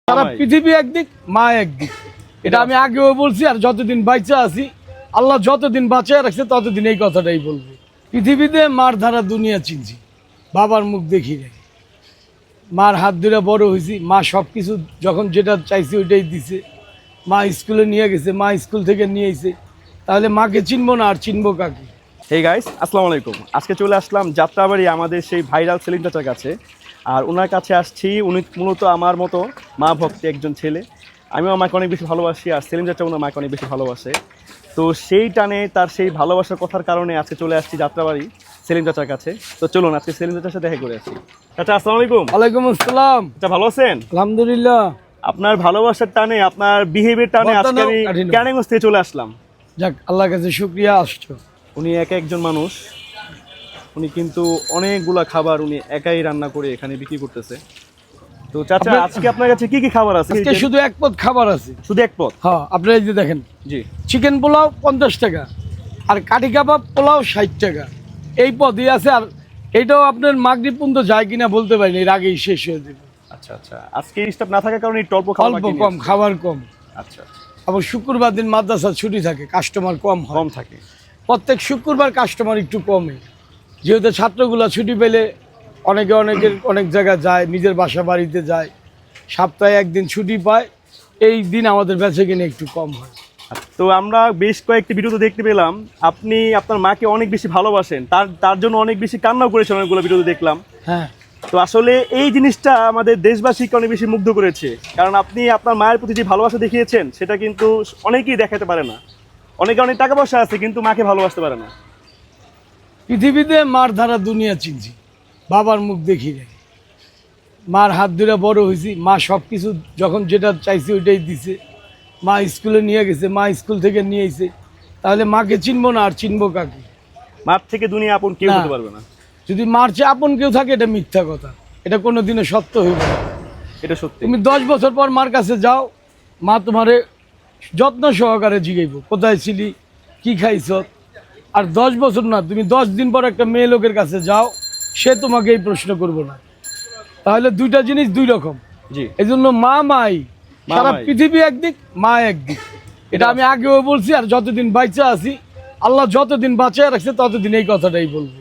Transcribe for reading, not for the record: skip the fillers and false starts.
সারা পৃথিবী একদিক, মা একদিক। এটা আমি আগেও বলছি, আর যতদিন বাইচা আছি, আল্লাহ যতদিন বাঁচিয়ে রাখছে ততদিন এই কথাটাই বলবো। পৃথিবীতে মার ধারা দুনিয়া চিনছি, বাবার মুখ দেখি নাই। মার হাত ধরে বড় হয়েছি, মা সব কিছু যখন যেটা চাইছি ওইটাই দিছে। মা স্কুলে নিয়ে গেছে, মা স্কুল থেকে নিয়ে এসে, তাহলে মাকে চিনবো না আর চিনবো কাকে? হে গাইস, আসসালামু আলাইকুম। আজকে চলে আসলাম যাত্রাবাড়ি আমাদের সেই ভাইরাল সেলিম চাচার কাছে। আর ওনার কাছে আসছি, উনি মূলত আমার মতো মা ভক্তি একজন ছেলে। আমিও আমাকে অনেক বেশি ভালোবাসি, আর সেলিম চাচা ওনার মাকে অনেক বেশি ভালোবাসে। তো সেই টানে তার সেই ভালোবাসার কথার কারণে আজকে চলে আসছি যাত্রাবাড়ি সেলিম চাচার কাছে। তো চলুন আজকে সেলিম চাচার সাথে দেখা করে আসি। চাচা আসসালামু আলাইকুম। ওয়ালাইকুম আসসালাম। চাচা ভালো আছেন? আলহামদুলিল্লাহ। আপনার ভালোবাসার টানে, আপনার বিহেভিয়ার টানে আজকে আমি ক্যানিগঞ্জ থেকে চলে আসলাম। যাক, আল্লাহর কাছে শুকরিয়া, আসছো। উনি একজন মানুষ, উনি কিন্তু অনেকগুলা খাবার উনি একাই রান্না করে এখানে বিক্রি করতেছে। তো চাচা আজকে আপনার কাছে কি কি খাবার আছে? আজকে শুধু এক পদ খাবার আছে। শুধু এক পদ? হ্যাঁ, আপনারা এই যে দেখেন, জি। চিকেন পোলাও 50 টাকা, আর কাঠি কাবাব পোলাও 60 টাকা, এই পদই আছে। আর এইটাও আপনার মাগরিব পর্যন্ত যায় কিনা বলতে পারিনি, এর আগেই শেষ হয়ে যাবে। আচ্ছা আচ্ছা, আজকে স্টাফ না থাকার কারণে অল্প খাবার অল্প কম, খাবার কম। আচ্ছা আচ্ছা, আবার শুক্রবার দিন মাদ্রাসা ছুটি থাকে, কাস্টমার কম হয়। কম থাকে প্রত্যেক শুক্রবার কাস্টমার একটু কমে, যেহেতু ছাত্রগুলা ছুটি পেলে অনেকের অনেক জায়গায় যায়, নিজের বাসা বাড়িতে যায়, সপ্তাহে একদিন ছুটি পায়, এই দিন আমাদের বেচে কিনে একটু কম হয়। তো আমরা বেশ কয়েকটি ভিডিওতে দেখতে পেলাম আপনি আপনার মাকে অনেক বেশি ভালোবাসেন, তার জন্য অনেক বেশি কান্নাও করেছেন অনেকগুলো ভিডিওতে দেখলাম। হ্যাঁ, তো আসলে এই জিনিসটা আমাদের দেশবাসীকে অনেক বেশি মুগ্ধ করেছে, কারণ আপনি আপনার মায়ের প্রতি যে ভালোবাসা দেখিয়েছেন সেটা কিন্তু অনেকেই দেখাতে পারে না। অনেকে অনেক টাকা পয়সা আছে কিন্তু মাকে ভালোবাসতে পারে না। পৃথিবীতে মার ধারা দুনিয়া চিনছি, বাবার মুখ দেখি নাই। মার হাত ধরে বড় হয়েছি, মা সব কিছু যখন যেটা চাইছি ওইটাই দিছে। মা স্কুলে নিয়ে গেছে, মা স্কুল থেকে নিয়ে এসে, তাহলে মাকে চিনবো না আর চিনবো কাকে? মার থেকে দুনিয়া আপন কেউ না। হতে পারবে না। যদি মার চেয়ে আপন কেউ থাকে, এটা মিথ্যা কথা, এটা কোনোদিনও সত্য হইবে না। এটা সত্যি। তুমি 10 বছর পর মার কাছে যাও, মা তোমারে যত্ন সহকারে জিগাইব কোথায় ছিলি, কি খাইছ। আর 10 বছর না, তুমি 10 দিন পর একটা মেয়ে লোকের কাছে যাও, সে তোমাকে এই প্রশ্ন করবো না। তাহলে দুইটা জিনিস দুই রকম। জি। এই জন্য মা মাই, সারা মাই। পৃথিবী একদিক, মা একদিক। এটা আমি আগেও বলছি, আর যতদিন বাইচা আছি, আল্লাহ যতদিন বাঁচিয়ে রাখছে ততদিন এই কথাটাই বলবো।